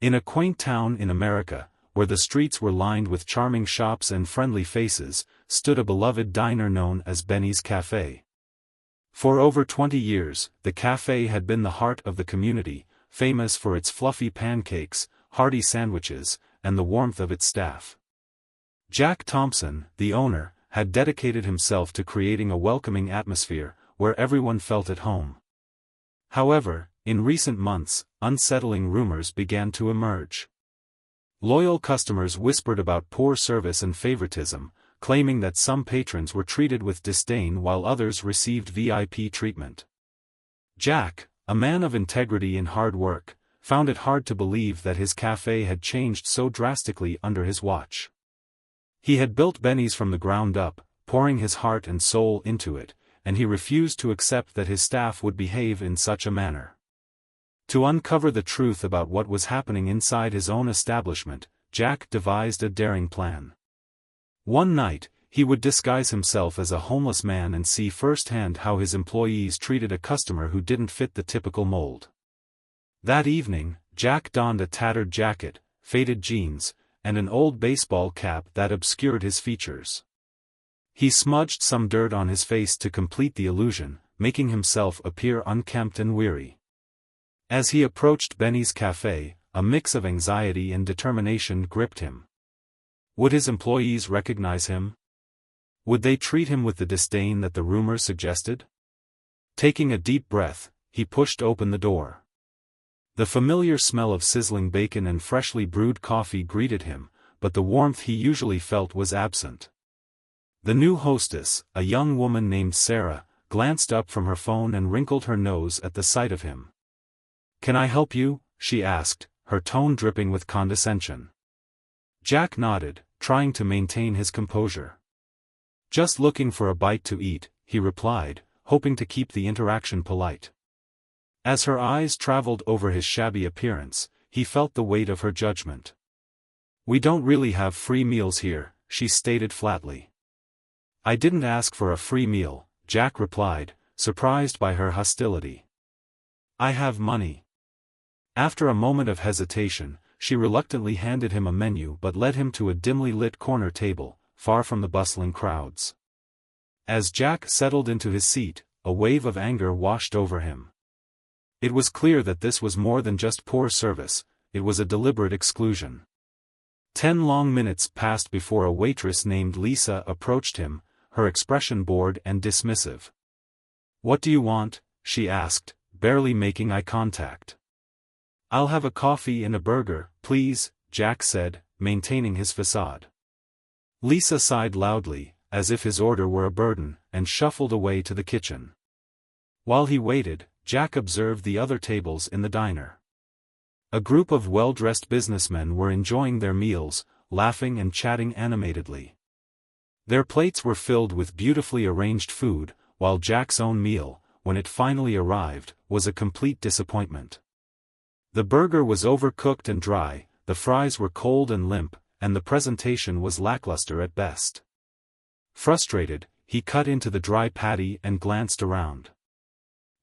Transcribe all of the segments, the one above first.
In a quaint town in America, where the streets were lined with charming shops and friendly faces, stood a beloved diner known as Benny's Cafe. For over 20 years, the cafe had been the heart of the community, famous for its fluffy pancakes, hearty sandwiches, and the warmth of its staff. Jack Thompson, the owner, had dedicated himself to creating a welcoming atmosphere, where everyone felt at home. However, in recent months, unsettling rumors began to emerge. Loyal customers whispered about poor service and favoritism, claiming that some patrons were treated with disdain while others received VIP treatment. Jack, a man of integrity and hard work, found it hard to believe that his cafe had changed so drastically under his watch. He had built Benny's from the ground up, pouring his heart and soul into it, and he refused to accept that his staff would behave in such a manner. To uncover the truth about what was happening inside his own establishment, Jack devised a daring plan. One night, he would disguise himself as a homeless man and see firsthand how his employees treated a customer who didn't fit the typical mold. That evening, Jack donned a tattered jacket, faded jeans, and an old baseball cap that obscured his features. He smudged some dirt on his face to complete the illusion, making himself appear unkempt and weary. As he approached Benny's Cafe, a mix of anxiety and determination gripped him. Would his employees recognize him? Would they treat him with the disdain that the rumors suggested? Taking a deep breath, he pushed open the door. The familiar smell of sizzling bacon and freshly brewed coffee greeted him, but the warmth he usually felt was absent. The new hostess, a young woman named Sarah, glanced up from her phone and wrinkled her nose at the sight of him. "Can I help you?" she asked, her tone dripping with condescension. Jack nodded, trying to maintain his composure. "Just looking for a bite to eat," he replied, hoping to keep the interaction polite. As her eyes traveled over his shabby appearance, he felt the weight of her judgment. "We don't really have free meals here," she stated flatly. "I didn't ask for a free meal," Jack replied, surprised by her hostility. "I have money." After a moment of hesitation, she reluctantly handed him a menu but led him to a dimly lit corner table, far from the bustling crowds. As Jack settled into his seat, a wave of anger washed over him. It was clear that this was more than just poor service, it was a deliberate exclusion. 10 long minutes passed before a waitress named Lisa approached him, her expression bored and dismissive. "What do you want?" she asked, barely making eye contact. "I'll have a coffee and a burger, please," Jack said, maintaining his facade. Lisa sighed loudly, as if his order were a burden, and shuffled away to the kitchen. While he waited, Jack observed the other tables in the diner. A group of well-dressed businessmen were enjoying their meals, laughing and chatting animatedly. Their plates were filled with beautifully arranged food, while Jack's own meal, when it finally arrived, was a complete disappointment. The burger was overcooked and dry, the fries were cold and limp, and the presentation was lackluster at best. Frustrated, he cut into the dry patty and glanced around.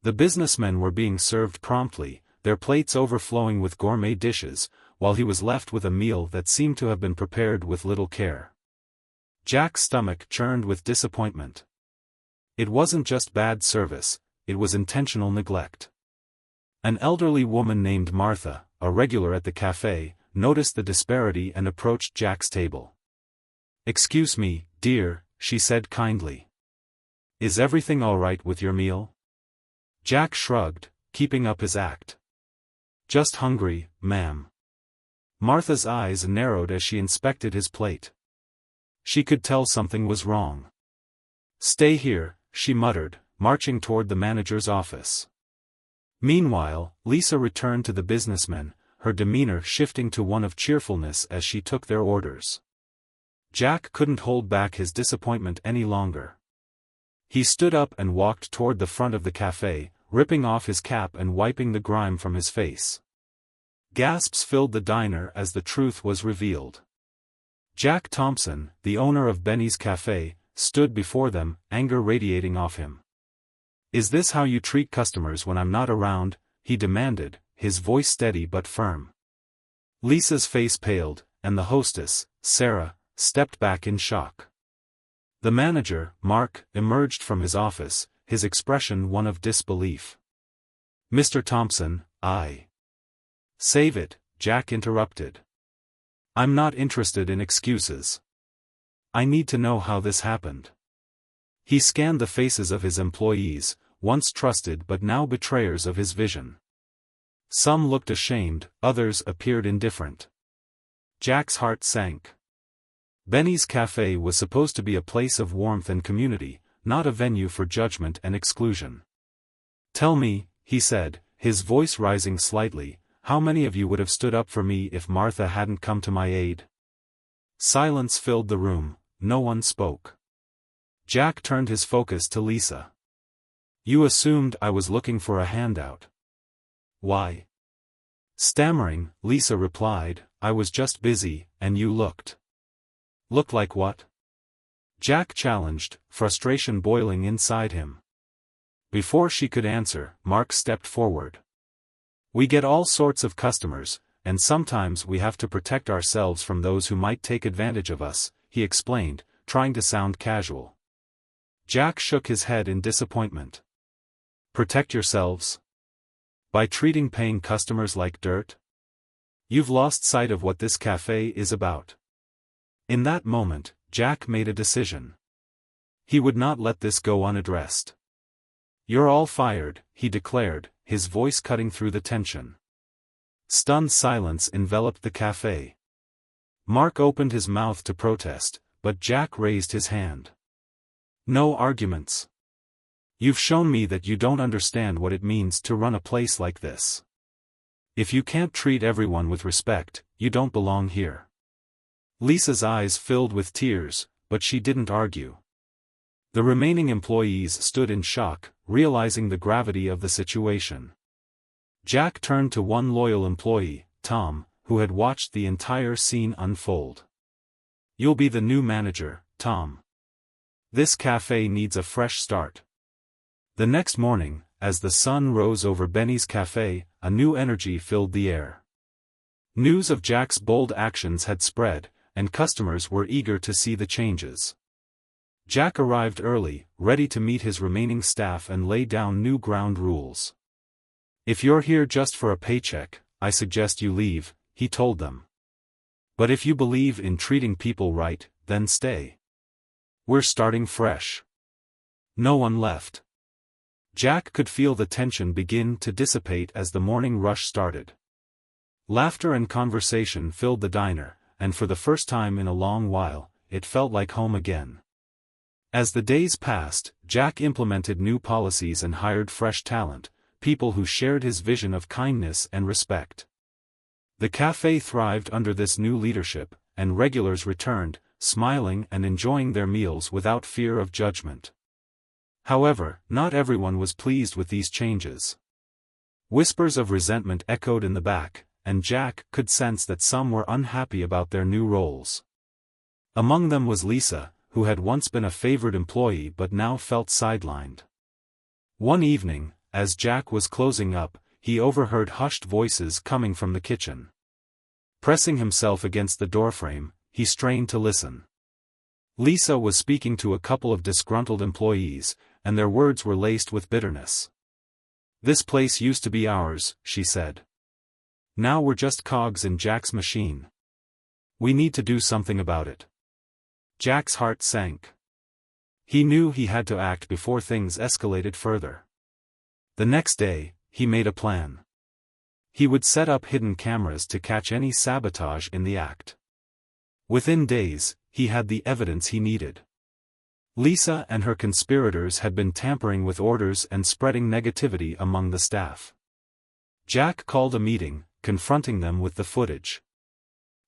The businessmen were being served promptly, their plates overflowing with gourmet dishes, while he was left with a meal that seemed to have been prepared with little care. Jack's stomach churned with disappointment. It wasn't just bad service, it was intentional neglect. An elderly woman named Martha, a regular at the cafe, noticed the disparity and approached Jack's table. "Excuse me, dear," she said kindly. "Is everything all right with your meal?" Jack shrugged, keeping up his act. "Just hungry, ma'am." Martha's eyes narrowed as she inspected his plate. She could tell something was wrong. "Stay here," she muttered, marching toward the manager's office. Meanwhile, Lisa returned to the businessmen, her demeanor shifting to one of cheerfulness as she took their orders. Jack couldn't hold back his disappointment any longer. He stood up and walked toward the front of the cafe, ripping off his cap and wiping the grime from his face. Gasps filled the diner as the truth was revealed. Jack Thompson, the owner of Benny's Cafe, stood before them, anger radiating off him. "Is this how you treat customers when I'm not around?" he demanded, his voice steady but firm. Lisa's face paled, and the hostess, Sarah, stepped back in shock. The manager, Mark, emerged from his office, his expression one of disbelief. "Mr. Thompson, Save it," Jack interrupted. "I'm not interested in excuses. I need to know how this happened." He scanned the faces of his employees, once trusted but now betrayers of his vision. Some looked ashamed, others appeared indifferent. Jack's heart sank. Benny's Cafe was supposed to be a place of warmth and community, not a venue for judgment and exclusion. "Tell me," he said, his voice rising slightly, "how many of you would have stood up for me if Martha hadn't come to my aid?" Silence filled the room, no one spoke. Jack turned his focus to Lisa. "You assumed I was looking for a handout." "Why?" Stammering, Lisa replied, "I was just busy, and you looked." "Looked like what?" Jack challenged, frustration boiling inside him. Before she could answer, Mark stepped forward. "We get all sorts of customers, and sometimes we have to protect ourselves from those who might take advantage of us," he explained, trying to sound casual. Jack shook his head in disappointment. "Protect yourselves? By treating paying customers like dirt? You've lost sight of what this cafe is about." In that moment, Jack made a decision. He would not let this go unaddressed. "You're all fired," he declared, his voice cutting through the tension. Stunned silence enveloped the cafe. Mark opened his mouth to protest, but Jack raised his hand. "No arguments. You've shown me that you don't understand what it means to run a place like this. If you can't treat everyone with respect, you don't belong here." Lisa's eyes filled with tears, but she didn't argue. The remaining employees stood in shock, realizing the gravity of the situation. Jack turned to one loyal employee, Tom, who had watched the entire scene unfold. "You'll be the new manager, Tom. This cafe needs a fresh start." The next morning, as the sun rose over Benny's Cafe, a new energy filled the air. News of Jack's bold actions had spread, and customers were eager to see the changes. Jack arrived early, ready to meet his remaining staff and lay down new ground rules. "If you're here just for a paycheck, I suggest you leave," he told them. "But if you believe in treating people right, then stay. We're starting fresh." No one left. Jack could feel the tension begin to dissipate as the morning rush started. Laughter and conversation filled the diner, and for the first time in a long while, it felt like home again. As the days passed, Jack implemented new policies and hired fresh talent, people who shared his vision of kindness and respect. The cafe thrived under this new leadership, and regulars returned, smiling and enjoying their meals without fear of judgment. However, not everyone was pleased with these changes. Whispers of resentment echoed in the back, and Jack could sense that some were unhappy about their new roles. Among them was Lisa, who had once been a favored employee but now felt sidelined. One evening, as Jack was closing up, he overheard hushed voices coming from the kitchen. Pressing himself against the doorframe, he strained to listen. Lisa was speaking to a couple of disgruntled employees, and their words were laced with bitterness. "This place used to be ours," she said. "Now we're just cogs in Jack's machine. We need to do something about it." Jack's heart sank. He knew he had to act before things escalated further. The next day, he made a plan. He would set up hidden cameras to catch any sabotage in the act. Within days, he had the evidence he needed. Lisa and her conspirators had been tampering with orders and spreading negativity among the staff. Jack called a meeting, confronting them with the footage.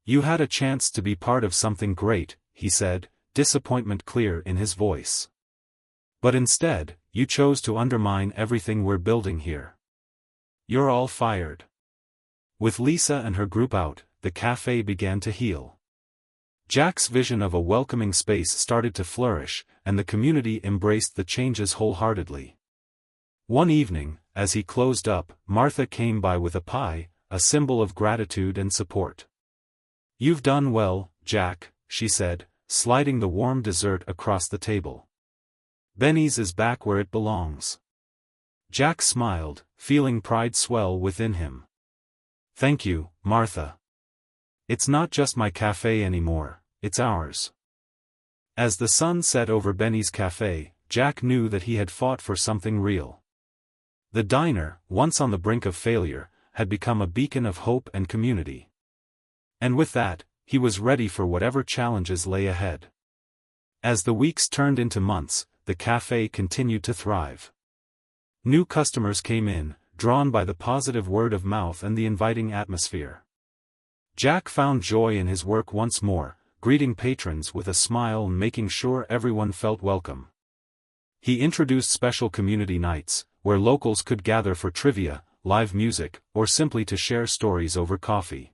"You had a chance to be part of something great," he said, disappointment clear in his voice. "But instead, you chose to undermine everything we're building here. You're all fired." With Lisa and her group out, the cafe began to heal. Jack's vision of a welcoming space started to flourish, and the community embraced the changes wholeheartedly. One evening, as he closed up, Martha came by with a pie, a symbol of gratitude and support. "You've done well, Jack," she said, sliding the warm dessert across the table. "Benny's is back where it belongs." Jack smiled, feeling pride swell within him. "Thank you, Martha. It's not just my cafe anymore, it's ours." As the sun set over Benny's cafe, Jack knew that he had fought for something real. The diner, once on the brink of failure, had become a beacon of hope and community. And with that, he was ready for whatever challenges lay ahead. As the weeks turned into months, the cafe continued to thrive. New customers came in, drawn by the positive word of mouth and the inviting atmosphere. Jack found joy in his work once more, greeting patrons with a smile and making sure everyone felt welcome. He introduced special community nights, where locals could gather for trivia, live music, or simply to share stories over coffee.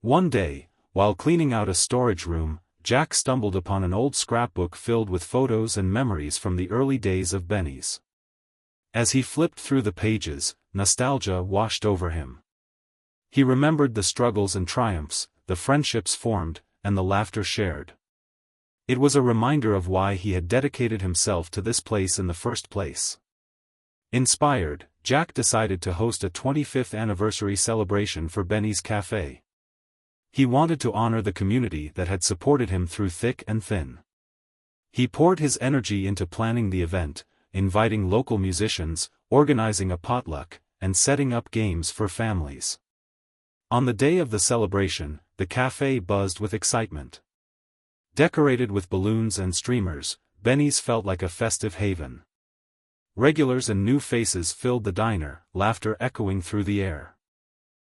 One day, while cleaning out a storage room, Jack stumbled upon an old scrapbook filled with photos and memories from the early days of Benny's. As he flipped through the pages, nostalgia washed over him. He remembered the struggles and triumphs, the friendships formed, and the laughter shared. It was a reminder of why he had dedicated himself to this place in the first place. Inspired, Jack decided to host a 25th anniversary celebration for Benny's Cafe. He wanted to honor the community that had supported him through thick and thin. He poured his energy into planning the event, inviting local musicians, organizing a potluck, and setting up games for families. On the day of the celebration, the cafe buzzed with excitement. Decorated with balloons and streamers, Benny's felt like a festive haven. Regulars and new faces filled the diner, laughter echoing through the air.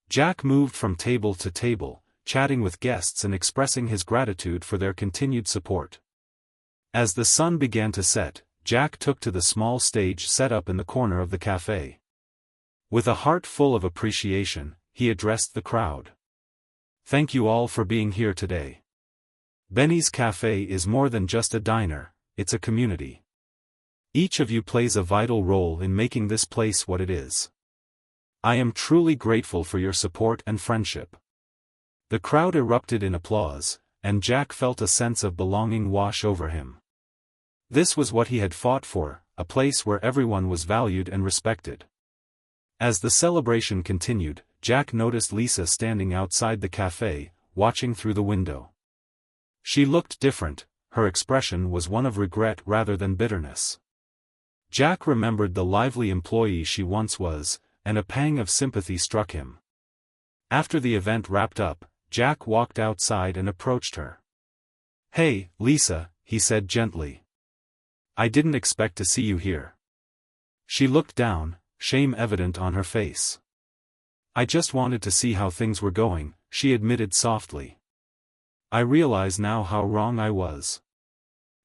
Jack moved from table to table, chatting with guests and expressing his gratitude for their continued support. As the sun began to set, Jack took to the small stage set up in the corner of the cafe. With a heart full of appreciation, he addressed the crowd. "Thank you all for being here today. Benny's Cafe is more than just a diner, it's a community. Each of you plays a vital role in making this place what it is. I am truly grateful for your support and friendship." The crowd erupted in applause, and Jack felt a sense of belonging wash over him. This was what he had fought for, a place where everyone was valued and respected. As the celebration continued, Jack noticed Lisa standing outside the cafe, watching through the window. She looked different, her expression was one of regret rather than bitterness. Jack remembered the lively employee she once was, and a pang of sympathy struck him. After the event wrapped up, Jack walked outside and approached her. "Hey, Lisa," he said gently. "I didn't expect to see you here." She looked down, shame evident on her face. "I just wanted to see how things were going," she admitted softly. "I realize now how wrong I was.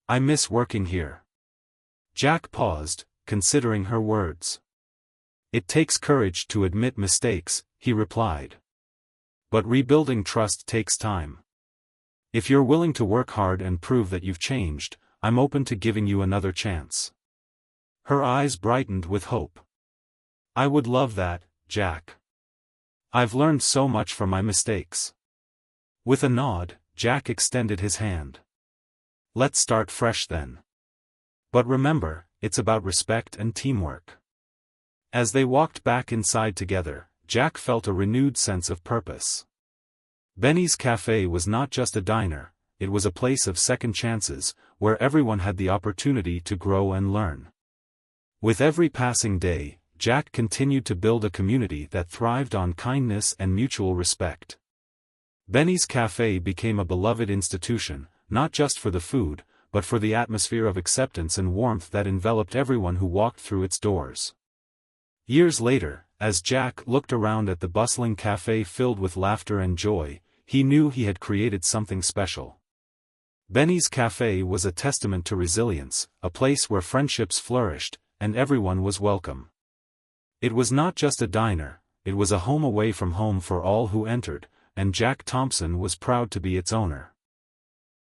I miss working here." Jack paused, considering her words. "It takes courage to admit mistakes," he replied. "But rebuilding trust takes time. If you're willing to work hard and prove that you've changed, I'm open to giving you another chance." Her eyes brightened with hope. "I would love that, Jack. I've learned so much from my mistakes." With a nod, Jack extended his hand. "Let's start fresh then. But remember, it's about respect and teamwork." As they walked back inside together, Jack felt a renewed sense of purpose. Benny's Cafe was not just a diner, it was a place of second chances, where everyone had the opportunity to grow and learn. With every passing day, Jack continued to build a community that thrived on kindness and mutual respect. Benny's Cafe became a beloved institution, not just for the food, but for the atmosphere of acceptance and warmth that enveloped everyone who walked through its doors. Years later, as Jack looked around at the bustling cafe filled with laughter and joy, he knew he had created something special. Benny's Cafe was a testament to resilience, a place where friendships flourished, and everyone was welcome. It was not just a diner, it was a home away from home for all who entered, and Jack Thompson was proud to be its owner.